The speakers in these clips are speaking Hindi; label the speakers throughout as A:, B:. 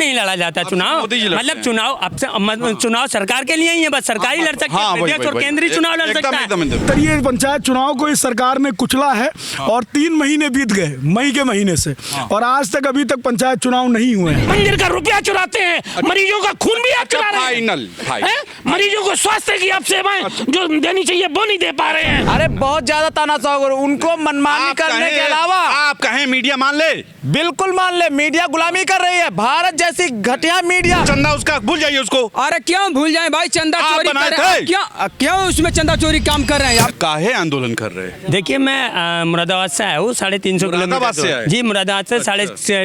A: नहीं लड़ा जाता चुनाव? मतलब चुनाव सरकार के लिए ही है, बस सरकार ही लड़ सकती है, प्रत्यक्ष और केंद्रीय चुनाव लड़ सकता है।
B: तो ये पंचायत चुनाव को इस सरकार ने कुचला है और 3 महीने बीत गए मई के महीने से, और आज तक अभी तक पंचायत चुनाव नहीं हुए हैं।
C: मंदिर का रुपया चुराते हैं, मरीजों का खून भी आप चुरा रहे हैं, मरीजों को स्वास्थ्य की आप सेवाएं जो देनी चाहिए वो नहीं दे पा रहे हैं।
D: अरे बहुत ज्यादा तानाशाह, उनको मनमानी करने के अलावा
E: आप कहें मीडिया मान ले,
D: बिल्कुल मान ले, मीडिया गुलामी कर रही है, भारत जैसी घटिया मीडिया।
E: चंदा उसका भूल जाइए उसको।
F: अरे क्यों भूल जाए भाई, चंदा चोरी कर रहे हैं, क्यों उसमें चंदा चोरी काम कर रहे हैं?
E: आप काहे आंदोलन कर रहे हैं?
A: देखिए मैं मुरादाबाद से आया हूँ, 350 किलोमीटर जी, मुरादाबाद से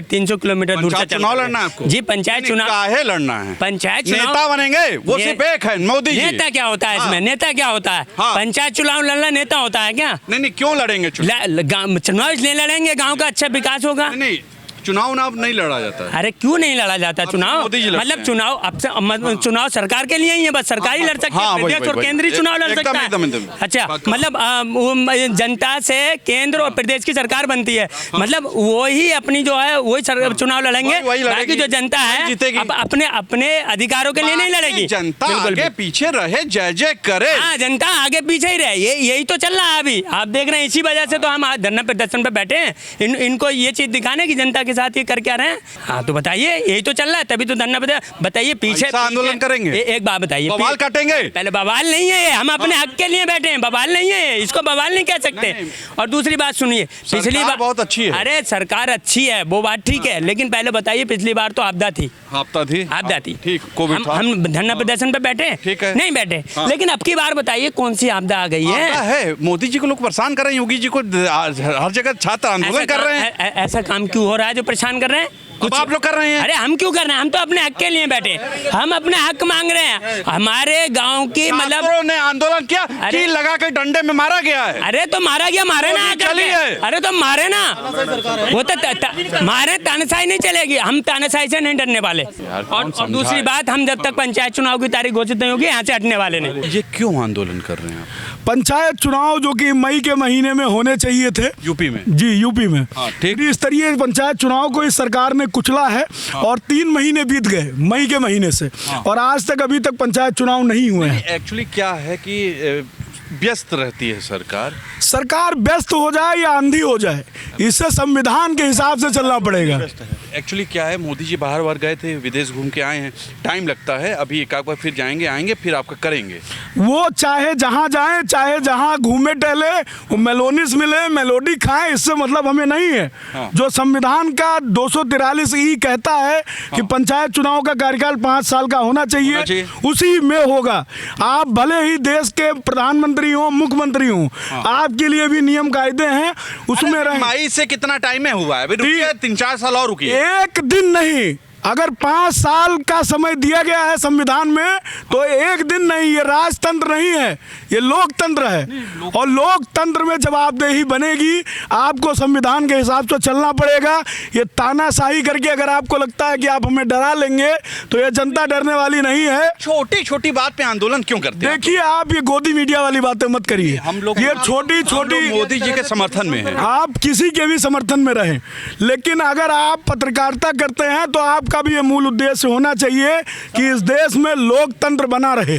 A: 350 किलोमीटर दूर से
E: चुनाव लड़ना है आपको
A: जी। पंचायत चुनाव
E: काहे लड़ना है?
A: पंचायत चुनाव
E: नेता बनेंगे वो सिर्फ एक है, मोदी जी।
A: नेता क्या होता है इसमें? नेता क्या होता है? पंचायत चुनाव लड़ना नेता होता है क्या?
E: नहीं, क्यों लड़ेंगे
A: चुनाव इसलिए लड़ेंगे गाँव का अच्छा विकास होगा।
E: नहीं, चुनाव नहीं लड़ा जाता है।
A: अरे क्यों नहीं लड़ा जाता चुनाव? मतलब चुनाव सरकार के लिए ही है, बस सरकार ही लड़ सकती है, प्रत्यक्ष और केंद्रीय चुनाव लड़ सकता है। अच्छा, मतलब जनता से केंद्र और प्रदेश की सरकार बनती है, मतलब वही अपनी जो है वही चुनाव लड़ेंगे, बाकी जो जनता है अपने अधिकारों के लिए नहीं लड़ेगी।
E: जनता आगे पीछे रहे, जय जय करे।
A: हाँ, जनता आगे पीछे ही रहे, यही तो चल रहा है अभी। आप देख रहे हैं, इसी वजह से तो हम धरना प्रदर्शन पे बैठे हैं, इनको ये चीज दिखाने की जनता के साथ ये कर क्या रहे हैं। हाँ तो बताइए, यही तो चल रहा है, तभी तो धरना बताइए पीछे
E: आंदोलन करेंगे।
A: एक बात बताइए,
E: बवाल काटेंगे?
A: पहले बवाल नहीं है, हम अपने हक के लिए बैठे हैं, बवाल नहीं है, इसको बवाल नहीं कह सकते। और दूसरी बात सुनिए, पिछली बार
E: बहुत अच्छी है।
A: अरे सरकार अच्छी है, वो बात ठीक है, लेकिन पहले बताइए पिछली बार तो आपदा थी, आपदा थी,
E: ठीक, कोविड था।
A: हम धरना प्रदर्शन पे बैठे नहीं बैठे, लेकिन अब की बार बताइए कौन सी आपदा आ गई है?
E: मोदी जी को लोग परेशान कर रहे हैं, योगी जी को हर जगह छात्र आंदोलन कर रहे हैं।
A: ऐसा काम क्यों हो रहा है जो परेशान कर रहे हैं?
E: कुछ आप लोग कर रहे हैं।
A: अरे हम क्यों कर रहे हैं? हम तो अपने हक के लिए बैठे, हम अपने हक मांग रहे हैं। हमारे गांव की मतलब
E: ने आंदोलन किया कि लगा के डंडे में मारा गया है।
A: अरे तो मारा गया, मारे ना,
E: चलिए।
A: अरे तो मारे ना, वो तो मारे, तानाशाही नहीं चलेगी, हम तानाशाही से नहीं डरने वाले। और दूसरी बात, हम जब तक पंचायत चुनाव की तारीख घोषित नहीं होगी यहाँ से हटने वाले नहीं।
E: ये क्यों आंदोलन कर रहे हैं आप?
B: पंचायत चुनाव जो कि मई के महीने में होने चाहिए थे,
E: यूपी में
B: जी, यूपी में
E: त्रिस्तरीय
B: पंचायत चुनाव को इस सरकार ने कुचला है और 3 महीने बीत गए मई के महीने से, और आज तक अभी तक पंचायत चुनाव नहीं हुए हैं।
E: एक्चुअली क्या है कि व्यस्त रहती है सरकार
B: व्यस्त हो जाए या अंधी हो जाए, इससे संविधान के हिसाब से चलना पड़ेगा।
E: एक्चुअली क्या है, मोदी जी बाहर गए थे, विदेश घूम के आए हैं, टाइम लगता है, अभी एक बार फिर जाएंगे, आएंगे, फिर आपका करेंगे। वो
B: चाहे जहाँ जाए, चाहे जहाँ घूमे टहले, वो मेलोनिस मिले, मेलोडी खाएं, इससे मतलब हमें नहीं है। जो संविधान का 243 कहता है कि पंचायत चुनाव का कार्यकाल 5 साल का होना चाहिए, उसी में होगा। आप भले ही देश के प्रधानमंत्री हो, मुख्यमंत्री हो, आपके लिए भी नियम कायदे हैं, उसमें रहें।
E: मई से कितना टाइम हुआ है? 3-4 साल और रुकिए।
B: एक दिन नहीं, अगर 5 साल का समय दिया गया है संविधान में, तो एक दिन नहीं। ये राजतंत्र नहीं है, ये लोकतंत्र है, और लोकतंत्र में जवाबदेही बनेगी, आपको संविधान के हिसाब से चलना पड़ेगा। ये तानाशाही करके अगर आपको लगता है कि आप हमें डरा लेंगे, तो ये जनता डरने वाली नहीं है।
E: छोटी छोटी बात पे आंदोलन क्यों करते हैं?
B: देखिए, आप ये गोदी मीडिया वाली बातें मत करिए।
E: हम लोग
B: ये छोटी
E: मोदी जी के समर्थन में है,
B: आप किसी के भी समर्थन में रहें, लेकिन अगर आप पत्रकारिता करते हैं तो आपका भी ये मूल उद्देश्य होना चाहिए कि इस देश में लोकतंत्र बना रहे।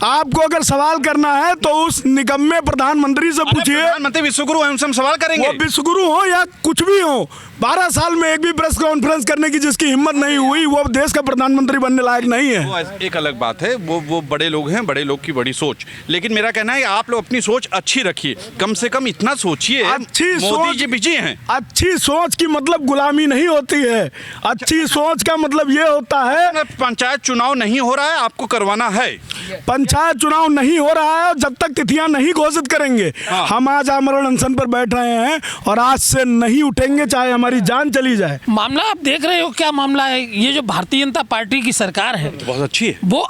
B: आपको अगर सवाल करना है तो उस निकम्मे प्रधानमंत्री से पूछिए।
E: प्रधानमंत्री विश्वगुरु हैं, उनसे हम सवाल करेंगे।
B: वो विश्वगुरु हो या कुछ भी हो, 12 साल में एक भी प्रेस कॉन्फ्रेंस करने की जिसकी हिम्मत नहीं हुई, वो देश का प्रधानमंत्री बनने लायक नहीं है।
E: वो एक अलग बात है, वो बड़े लोग हैं, बड़े लोग की बड़ी सोच। लेकिन मेरा कहना है आप लोग अपनी सोच अच्छी रखिए, कम से कम इतना सोचिए। मोदी जी बिजी हैं।
B: अच्छी सोच की मतलब गुलामी नहीं होती है, अच्छी सोच का मतलब ये होता है
E: पंचायत चुनाव नहीं हो रहा है, आपको करवाना है।
B: पंचायत चुनाव नहीं हो रहा है, और जब तक तिथियां नहीं घोषित करेंगे, हम आज आमरण अनशन पर बैठ रहे हैं और आज से नहीं उठेंगे, चाहे हमारी जान चली जाए।
C: मामला आप देख रहे हो क्या मामला है? ये जो भारतीय जनता पार्टी की सरकार है,
E: बहुत अच्छी है,
C: वो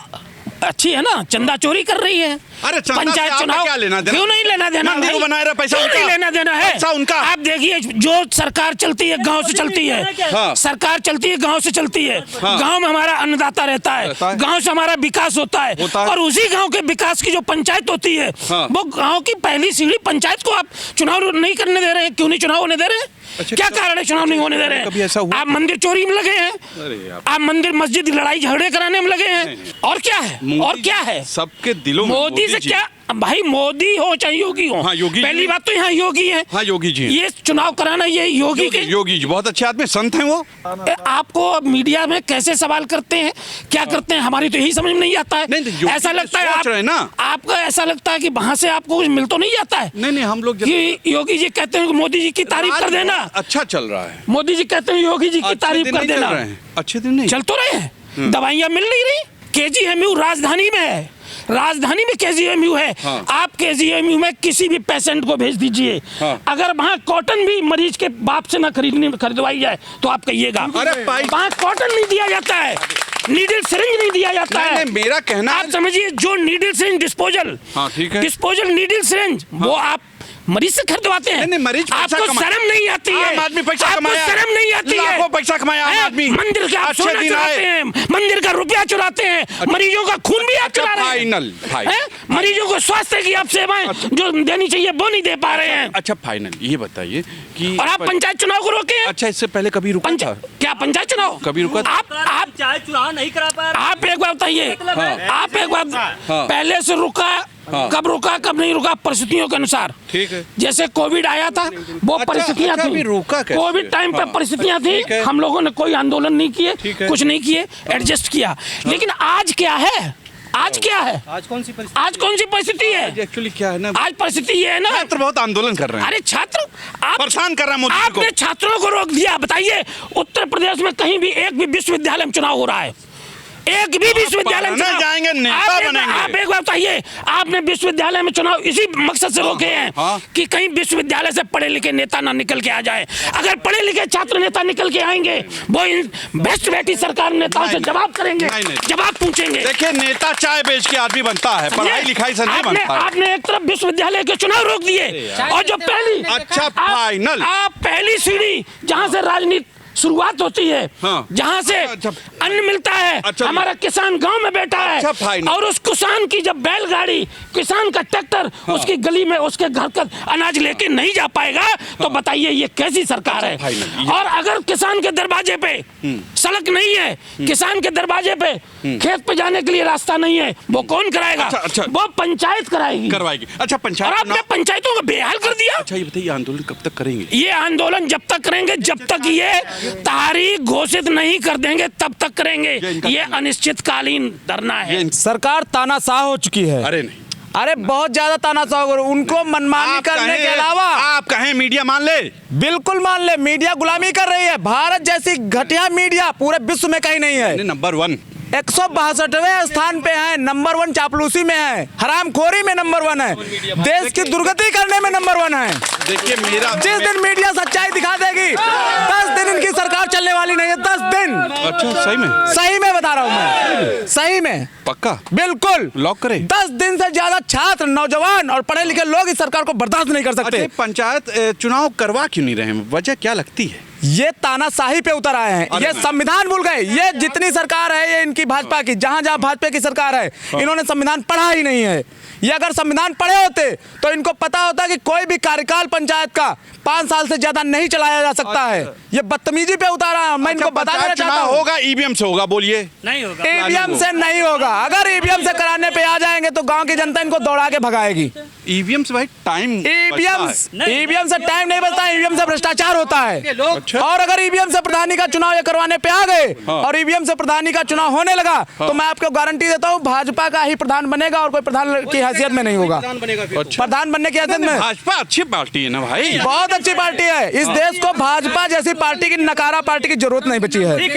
C: अच्छी है ना, चंदा चोरी कर रही है।
E: अरे
C: पंचायत चुनाव
E: क्या लेना देना?
C: क्यों नहीं लेना देना?
E: मंदिर बनाए रहा पैसा,
C: क्यों नहीं लेना देना है?
E: पैसा उनका।
C: आप देखिए, जो सरकार चलती है गांव से चलती है, सरकार चलती है गांव से चलती है। गांव में हमारा अन्नदाता रहता है, गांव से हमारा विकास होता है, और उसी गांव के विकास की जो पंचायत होती है, वो गांव की पहली सीढ़ी पंचायत को आप चुनाव नहीं करने दे रहे हैं। क्यों नहीं चुनाव होने दे रहे हैं? क्या कारण है चुनाव नहीं होने दे रहे
E: कभी ऐसा
C: हैं?
E: हुआ?
C: आप मंदिर चोरी में लगे हैं, आप मंदिर मस्जिद लड़ाई झगड़े कराने में लगे हैं, और क्या है? और क्या है?
E: सबके दिलों में
C: मोदी से
E: जी।
C: क्या भाई, मोदी हो चाहे योगी हो,
E: हाँ, योगी
C: पहली
E: जी।
C: बात तो यहाँ योगी है।
E: हाँ, योगी जी हैं।
C: ये चुनाव कराना ये योगी के।
E: योगी जी बहुत अच्छे आदमी, संत हैं वो।
C: आपको मीडिया में कैसे सवाल करते हैं, क्या करते हैं, हमारी तो यही समझ में नहीं आता है।
E: नहीं, तो योगी
C: ऐसा
E: जी
C: लगता है
E: सोच रहे हैं ना।
C: आपका ऐसा लगता है कि वहां से आपको कुछ मिल तो नहीं जाता है।
E: नहीं, हम लोग
C: कि योगी जी कहते हैं कि मोदी जी की तारीफ कर देना,
E: अच्छा चल रहा है।
C: मोदी जी कहते हैं योगी जी की
E: अच्छे
C: तारीफ
E: दिन
C: कर
E: नहीं चल
C: देना।
E: रहे हैं, अच्छे दिन नहीं
C: चल तो रहे हैं, दवाइयां मिल नहीं रही। केजीएमयू राजधानी में है, राजधानी में केजीएमयू है।
E: हाँ।
C: आप केजीएमयू में किसी भी पेशेंट को भेज दीजिए,
E: हाँ।
C: अगर वहाँ कॉटन भी मरीज के बाप से ना खरीदवाई जाए तो आप कहिएगा
E: अरे भाई,
C: वहाँ कॉटन नहीं दिया जाता है, नीडल सिरिंज नहीं दिया जाता है।
E: नहीं, मेरा कहना
C: आप समझिए, जो नीडल सिरिंज डिस्पोजल,
E: हाँ, ठीक है।
C: डिस्पोजल नीडल सिरिंज वो आप मरीज से खरीदवाते हैं।
E: नहीं, मरीज पैसा
C: आपको
E: कमाए।
C: शर्म नहीं आती है?
E: आम आदमी पैसा
C: आपको
E: कमाया,
C: शर्म नहीं आती है?
E: लाखों पैसा कमाया आम आदमी।
C: मंदिर का आप
E: अच्छे
C: सोना
E: दिन
C: चुराते
E: आए।
C: हैं, मंदिर का रुपया चुराते हैं, मरीजों का खून भी आप
E: अच्छा,
C: चुरा रहे
E: फाइनल, फाइनल।
C: हैं। मरीजों को स्वास्थ्य की आप सेवाएं जो देनी चाहिए वो नहीं दे पा रहे हैं।
E: अच्छा फाइनल ये बताइए कि
C: और आप पंचायत चुनाव को रोके हैं।
E: अच्छा, इससे पहले कभी रुका था?
C: क्या पंचायत चुनाव
E: कभी रुका था?
C: आप
A: चुनाव नहीं करा पा रहे।
C: आप एक बात बताइए, आप एक बात, पहले से रुका, कब रुका कब नहीं रुका, परिस्थितियों के अनुसार।
E: ठीक है।
C: जैसे कोविड आया था वो
E: अच्छा,
C: परिस्थितियां
E: अच्छा, अभी
C: थी,
E: रुका कैसे?
C: कोविड टाइम पे परिस्थितियां थी,
E: ठीक है।
C: हम लोगों ने कोई आंदोलन नहीं किए,
E: ठीक है।
C: कुछ नहीं किए, एडजस्ट किया। लेकिन आज क्या है, आज क्या है, आज कौन सी परिस्थिति है?
E: एक्चुअली क्या है ना,
C: आज परिस्थिति ये है ना,
E: छात्र बहुत आंदोलन कर रहे हैं।
C: अरे छात्र आप
E: परेशान कर रहा है मोदी जी को।
C: आपने छात्रों को रोक दिया। बताइए, उत्तर प्रदेश में कहीं भी एक भी विश्वविद्यालय में चुनाव हो रहा है? एक भी विश्वविद्यालय में चुनाव
E: जाएंगे, नेता बनेंगे।
C: आप एक बात बताइए, आपने विश्वविद्यालय में चुनाव इसी मकसद से रोके हैं
E: हाँ।
C: कि कहीं विश्वविद्यालय से पढ़े लिखे नेता ना निकल के आ जाए। अगर पढ़े लिखे छात्र नेता निकल के आएंगे, वो इन भ्रष्ट बैठी सरकार नेताओं से जवाब करेंगे, जवाब पूछेंगे।
E: देखिए, नेता चाय बेच के आदमी बनता है, पढ़ाई लिखाई से नहीं बनता है।
C: आपने एक तरफ विश्वविद्यालय के चुनाव रोक दिए, और जो पहली
E: अच्छा, फाइनल।
C: आप पहली सीढ़ी जहां से राजनीति शुरुआत होती है,
E: हाँ।
C: जहां से
E: अच्छा।
C: अन्न मिलता है,
E: अच्छा।
C: हमारा किसान गांव में बैठा
E: अच्छा,
C: है,
E: फाइनल।
C: और उस किसान की जब बैलगाड़ी, किसान का ट्रैक्टर उसकी गली में उसके घर का अनाज लेके नहीं जा पाएगा, तो बताइए ये कैसी सरकार है?
E: फाइनल।
C: और अगर किसान के दरवाजे पे सड़क नहीं है, किसान के दरवाजे पे खेत पे जाने के लिए रास्ता नहीं है, वो कौन कराएगा?
E: अच्छा।
C: वो पंचायत कराएगी,
E: करवाएगी। अच्छा,
C: और
E: पंचायत
C: आपने पंचायतों को बेहाल कर दिया।
E: अच्छा, ये बताइए, आंदोलन कब तक करेंगे?
C: ये आंदोलन जब तक करेंगे, जब तक ये तारीख घोषित नहीं कर देंगे तब तक करेंगे। ये अनिश्चितकालीन धरना है।
D: सरकार तानाशाह हो चुकी है।
E: अरे नहीं,
D: अरे बहुत ज्यादा तानाशाह हो, उनको मनमानी करने के अलावा
E: आप कहें मीडिया मान ले,
D: बिल्कुल मान ले, मीडिया गुलामी कर रही है। भारत जैसी घटिया मीडिया पूरे विश्व में कहीं नहीं है।
E: नंबर 1
D: 162वें स्थान पे है, नंबर 1 चापलूसी में है, हरामखोरी में नंबर 1 है, देश की दुर्गति करने में नंबर 1 है।
E: देखिए, मेरा
D: जिस दिन मीडिया सच्चाई दिखा देगी, 10 दिन इनकी सरकार चलने वाली नहीं है। 10 दिन।
E: अच्छा, सही में?
D: सही में बता रहा हूँ मैं, सही में,
E: पक्का
D: बिल्कुल
E: लॉक करें।
D: 10 दिन से ज्यादा छात्र, नौजवान और पढ़े लिखे लोग इस सरकार को बर्दाश्त नहीं कर सकते।
E: अच्छा, पंचायत चुनाव करवा क्यों नहीं रहे हैं? वजह क्या लगती है?
D: ये तानाशाही पे उतर आए हैं, ये संविधान भूल गए। ये जितनी सरकार है ये इनकी भाजपा की, जहां जहां भाजपा की सरकार है, इन्होंने संविधान पढ़ा ही नहीं है। ये अगर संविधान पढ़े होते तो इनको पता होता कि कोई भी कार्यकाल पंचायत का 5 साल से ज्यादा नहीं चलाया जा सकता है। ये बदतमीजी पे उतारा। मैं इनको बता देना चाहता हूँ,
E: होगा ईवीएम से होगा, बोलिए।
A: नहीं होगा,
D: ईवीएम से नहीं होगा। अगर ईवीएम से कराने पे आ जाएंगे तो गांव की जनता इनको दौड़ा के भगाएगी।
E: ईवीएम से भाई टाइम,
D: ईवीएम से टाइम नहीं बचता, ईवीएम से भ्रष्टाचार होता है।
E: अच्छा।
D: और अगर ईवीएम से प्रधानी का चुनाव ये करवाने पे आ गए और ईवीएम से प्रधानी का चुनाव होने लगा, तो मैं आपको गारंटी देता हूँ भाजपा का ही प्रधान बनेगा और कोई प्रधान की हैसियत में नहीं होगा। प्रधान बनने की हैसियत में
E: भाजपा अच्छी पार्टी है ना भाई,
D: बहुत अच्छी पार्टी है। इस देश को भाजपा जैसी पार्टी की, नकारा पार्टी की जरूरत नहीं बची है।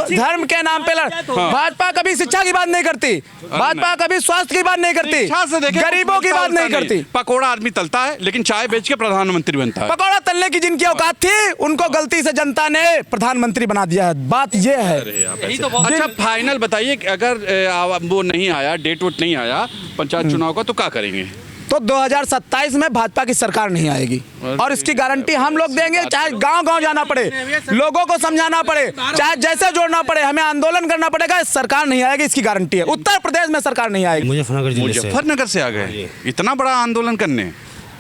D: धर्म के नाम पे भाजपा कभी शिक्षा की बात नहीं करती, भाजपा कभी स्वास्थ्य की बात नहीं करती, गरीबों की बात नहीं करती।
E: पकोड़ा आदमी तलता है लेकिन चाय बेच के प्रधानमंत्री बनता है।
D: पकौड़ा तलने की जिनकी औकात थी, उनको गलती से जनता ने प्रधानमंत्री बना दिया है। बात ये है।
E: अच्छा, फाइनल बताइए, अगर वो नहीं आया, डेट वोट नहीं आया पंचायत चुनाव का, तो क्या करेंगे?
D: तो 2027 में भाजपा की सरकार नहीं आएगी, और इसकी गारंटी हम लोग देंगे। चाहे गांव-गांव जाना पड़े, लोगों को समझाना पड़े, चाहे जैसे जोड़ना पड़े, हमें आंदोलन करना पड़ेगा, सरकार नहीं आएगी, इसकी गारंटी है। उत्तर प्रदेश में सरकार नहीं आएगी।
E: मुजफ्फरनगर से आ गए इतना बड़ा आंदोलन करने?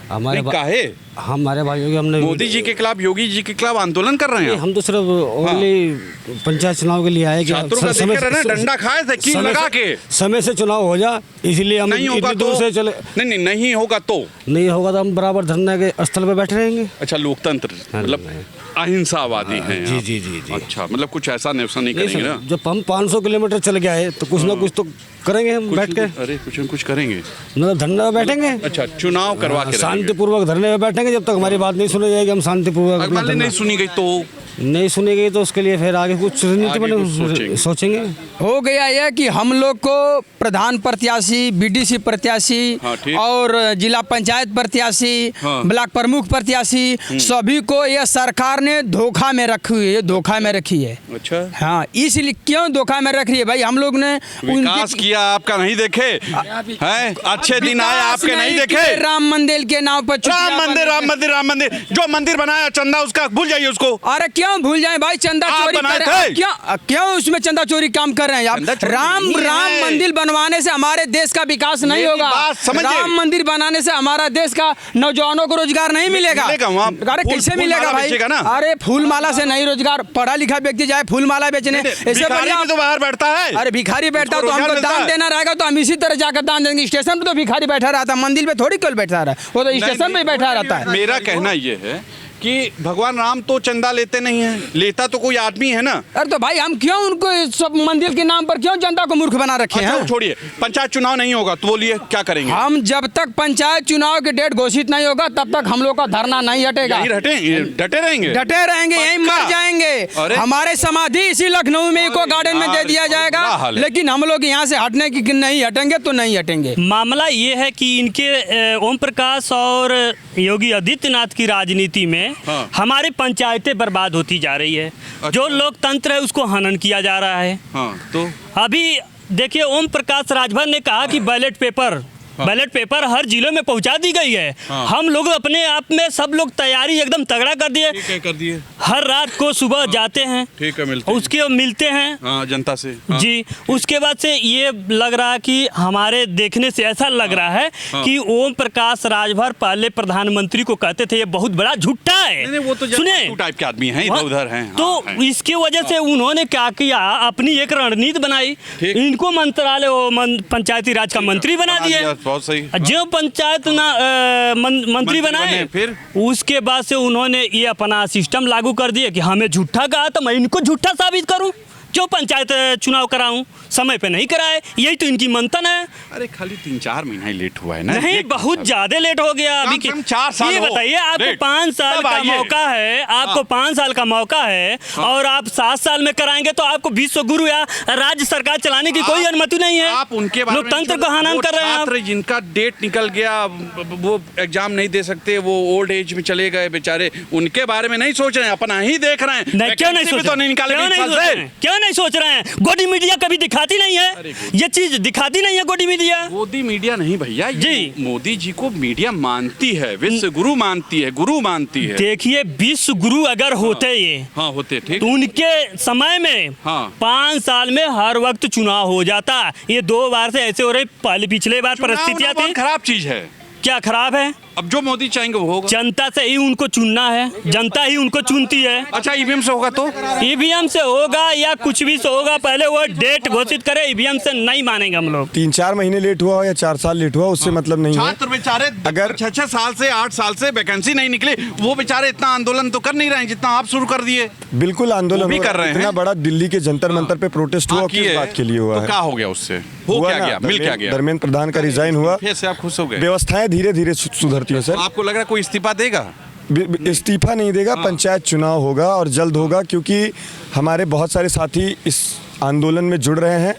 G: हमारे
E: काहे?
G: हमारे भाइयों के हमने
E: मोदी जी के खिलाफ, योगी जी के खिलाफ आंदोलन कर रहे हैं?
G: हम तो सिर्फ ओनली पंचायत चुनाव के लिए आए कि
E: छात्रों का देख रहे हैं, डंडा खाए थे की लगा के,
G: समय से चुनाव हो जा, इसलिए हम इतनी दूर से चले।
E: नहीं होगा तो
G: हम बराबर धरने के स्थल पे बैठे रहेंगे।
E: अच्छा, लोकतंत्र मतलब अहिंसावादी हैं
G: जी
E: आप।
G: जी जी जी।
E: अच्छा, मतलब कुछ ऐसा नहीं करेंगे ना?
G: जब हम 500 किलोमीटर चल गए आए तो कुछ ना कुछ तो करेंगे हम बैठ के।
E: अरे कुछ न कुछ करेंगे,
G: मतलब धरने में बैठेंगे।
E: अच्छा, चुनाव करवा के
G: शांतिपूर्वक धरने में बैठेंगे, जब तक हमारी बात नहीं सुनी जाएगी हम शांतिपूर्वक।
E: नहीं सुनी गई
G: नहीं सुनी गई तो उसके लिए फिर आगे कुछ रणनीति बने सोचेंगे।
F: हो गया यह कि हम लोग को प्रधान प्रत्याशी, बीडीसी प्रत्याशी और जिला पंचायत प्रत्याशी, ब्लॉक प्रमुख प्रत्याशी, सभी को यह सरकार ने धोखा में रखी हुई है, धोखा में रखी है।
E: अच्छा,
F: हाँ, इसलिए क्यों धोखा में रख रही है भाई? हम लोग ने
E: विकास किया आपका नहीं देखे हैं? अच्छे दिन आए आपके नहीं देखे?
F: राम मंदिर के नाम पर
E: राम मंदिर जो मंदिर बनाया चंदा उसका भूल जाइए उसको।
F: अरे क्यों भूल जाए भाई? चंदा चोरी कर रहे हैं, क्यों उसमें चंदा चोरी काम कर रहे हैं आप? राम मंदिर बनवाने से हमारे देश का विकास नहीं होगा। राम मंदिर बनाने से हमारा देश का नौजवानों को रोजगार नहीं मिलेगा। अरे कैसे मिलेगा भाई? अरे फूल माला से नहीं रोजगार, पढ़ा लिखा व्यक्ति जाए फूल माला बेचने, ऐसे बढ़िया
E: तो बाहर बैठता है।
F: अरे भिखारी बैठता तो हमको दान देना रहेगा तो हम इसी तरह जाकर दान देंगे। स्टेशन पे तो भिखारी बैठा रहता, मंदिर पे थोड़ी कोई बैठा रहा, वो तो स्टेशन पे बैठा रहता है।
E: मेरा कहना ये है कि भगवान राम तो चंदा लेते नहीं है, लेता तो कोई आदमी है ना।
F: अरे तो भाई हम क्यों उनको सब मंदिर के नाम पर क्यों जनता को मूर्ख बना रखे हैं?
E: छोड़िए, पंचायत चुनाव नहीं होगा तो बोलिए क्या करेंगे?
F: हम जब तक पंचायत चुनाव की डेट घोषित नहीं होगा तब तक हम लोग का धरना नहीं हटेगा।
E: डटे रहेंगे,
F: यहीं मर जाएंगे। हमारे समाधि इसी लखनऊ में इको गार्डन में दे दिया जाएगा, लेकिन हम लोग यहाँ से हटने की नहीं हटेंगे तो नहीं हटेंगे।
A: मामला ये है कि इनके ओम प्रकाश और योगी आदित्यनाथ की राजनीति में हमारी पंचायतें बर्बाद होती जा रही है। जो लोकतंत्र है उसको हनन किया जा रहा है।
E: तो
A: अभी देखिए, ओम प्रकाश राजभर ने कहा कि बैलेट पेपर हर जिलों में पहुंचा दी गई है। हम लोग अपने आप में सब लोग तैयारी एकदम तगड़ा कर दिए। हर रात को सुबह जाते हैं, उसके मिलते हैं
E: जनता से।
A: जी, उसके बाद से ये लग रहा है कि हमारे देखने से ऐसा लग रहा है कि ओम प्रकाश राजभर पहले प्रधानमंत्री को कहते थे ये बहुत बड़ा झूठा है।
E: वो तो
A: सुने
E: टाइप के आदमी हैं, इधर हैं।
A: तो इसकी वजह से उन्होंने क्या किया, अपनी एक रणनीति बनाई, इनको मंत्रालय पंचायती राज का मंत्री बना दिया।
E: बहुत सही।
A: जो पंचायत मंत्री बनाए, फिर उसके बाद से उन्होंने ये अपना सिस्टम लागू कर दिया कि हमें झूठा कहा तो मैं इनको झूठा साबित करूं, क्यों पंचायत चुनाव कराऊं, समय पे नहीं कराए, यही तो इनकी मंथन है।
E: अरे खाली 3-4 महीना ही लेट हुआ है ना?
A: नहीं, बहुत ज्यादा लेट हो गया। अभी
E: 4 साल
A: ये बताइए, आपको 5 साल का मौका है, आपको 5 साल का मौका है और आप 7 साल में कराएंगे तो आपको विश्व गुरु या राज्य सरकार चलाने की कोई अनुमति नहीं है।
E: आप उनके
A: लोकतंत्र को हनन कर रहे हैं आप।
E: जिनका डेट निकल गया, वो एग्जाम नहीं दे सकते, वो ओल्ड एज में चले गए बेचारे, उनके बारे में नहीं सोच रहे हैं, अपना ही देख रहे हैं।
A: क्यों नहीं सोच रहे हैं? गोदी मीडिया कभी दिखाती नहीं है, ये चीज दिखाती नहीं है गोदी मीडिया।
E: गोदी मीडिया नहीं भैया जी, मोदी जी को मीडिया मानती है, विश्व गुरु मानती है, गुरु मानती है।
A: देखिए, विश्व गुरु अगर होते ये
E: होते ठीक,
A: तो उनके समय में 5 साल में हर वक्त चुनाव हो जाता। ये 2 बार से ऐसे हो रहे, पहले पिछले बार परिस्थितियां थी।
E: खराब चीज है।
A: क्या खराब है?
E: अब जो मोदी चाहेंगे वो होगा।
A: जनता से ही उनको चुनना है, जनता ही उनको चुनती है।
E: अच्छा, ईवीएम से होगा तो?
A: ईवीएम से होगा या कुछ भी से होगा, पहले वो डेट घोषित करे, ईवीएम से नहीं मानेंगे हम लोग।
H: 3-4 महीने लेट हुआ या 4 साल लेट हुआ, उससे मतलब नहीं है।
E: छात्र बेचारे अगर 6 साल से 8 साल से वैकेंसी नहीं निकली, वो बेचारे इतना आंदोलन तो कर नहीं रहे हैं जितना आप शुरू कर दिए।
H: बिल्कुल आंदोलन
E: भी कर रहे हैं।
H: इतना बड़ा दिल्ली के जंतर मंतर पे प्रोटेस्ट हुआ, किस बात के लिए हुआ है?
E: क्या हो गया उससे? हो क्या गया? मिल क्या गया?
H: धर्मेंद्र प्रधान का रिजाइन हुआ,
E: फिर से आप खुश हो गए?
H: व्यवस्थाएं धीरे धीरे सुधरती है सर।
E: आपको लग रहा है कोई इस्तीफा देगा?
H: इस्तीफा नहीं देगा, पंचायत चुनाव होगा और जल्द होगा, क्योंकि हमारे बहुत सारे साथी इस आंदोलन में जुड़ रहे हैं।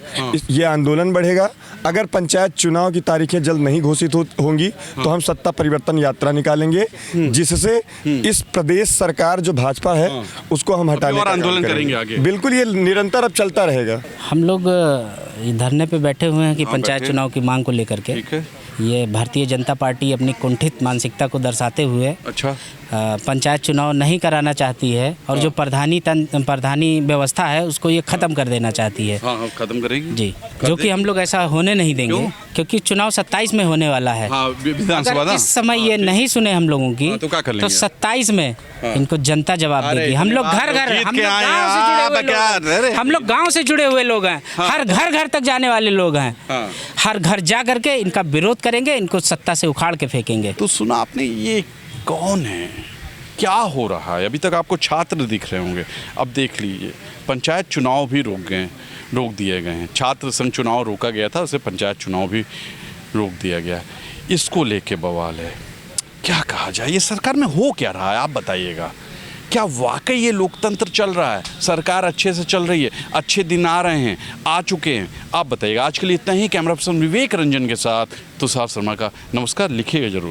H: ये आंदोलन बढ़ेगा। अगर पंचायत चुनाव की तारीखें जल्द नहीं घोषित होंगी तो हम सत्ता परिवर्तन यात्रा निकालेंगे, जिससे इस प्रदेश सरकार जो भाजपा है उसको हम हटाने का
E: आंदोलन करेंगे आगे।
H: बिल्कुल, ये निरंतर अब चलता रहेगा।
G: हम लोग धरने पे बैठे हुए हैं कि पंचायत चुनाव की मांग को लेकर के। ये भारतीय जनता पार्टी अपनी कुंठित मानसिकता को दर्शाते हुए
I: पंचायत चुनाव नहीं कराना चाहती है और जो प्रधानी व्यवस्था है उसको ये ख़त्म कर देना चाहती है।
E: हाँ, ख़त्म करेगी
I: जी, जो कि हम लोग ऐसा होने नहीं देंगे। क्योंकि चुनाव 27 में होने वाला है।
E: विधानसभा
I: इस समय ये नहीं सुने हम लोगों की तो 27 में इनको जनता जवाब देगी। हम लोग घर हम लोग गाँव से जुड़े हुए लोग हैं। हर घर तक जाने वाले लोग हैं। हर घर जा करके इनका विरोध करेंगे, इनको सत्ता से उखाड़ के फेंकेंगे।
E: तो सुना आपने, ये कौन है, क्या हो रहा है? अभी तक आपको छात्र दिख रहे होंगे, अब देख लीजिए पंचायत चुनाव भी रोक दिए गए हैं। छात्र संघ चुनाव रोका गया था, उसे पंचायत चुनाव भी रोक दिया गया। इसको लेके बवाल है। क्या कहा जाए, ये सरकार में हो क्या रहा है, आप बताइएगा। क्या वाकई ये लोकतंत्र चल रहा है? सरकार अच्छे से चल रही है? अच्छे दिन आ रहे हैं, आ चुके हैं? आप बताइएगा। आज के लिए इतना ही। कैमरा पर्सन विवेक रंजन के साथ तुषार शर्मा का नमस्कार। लिखिएगा जरूर।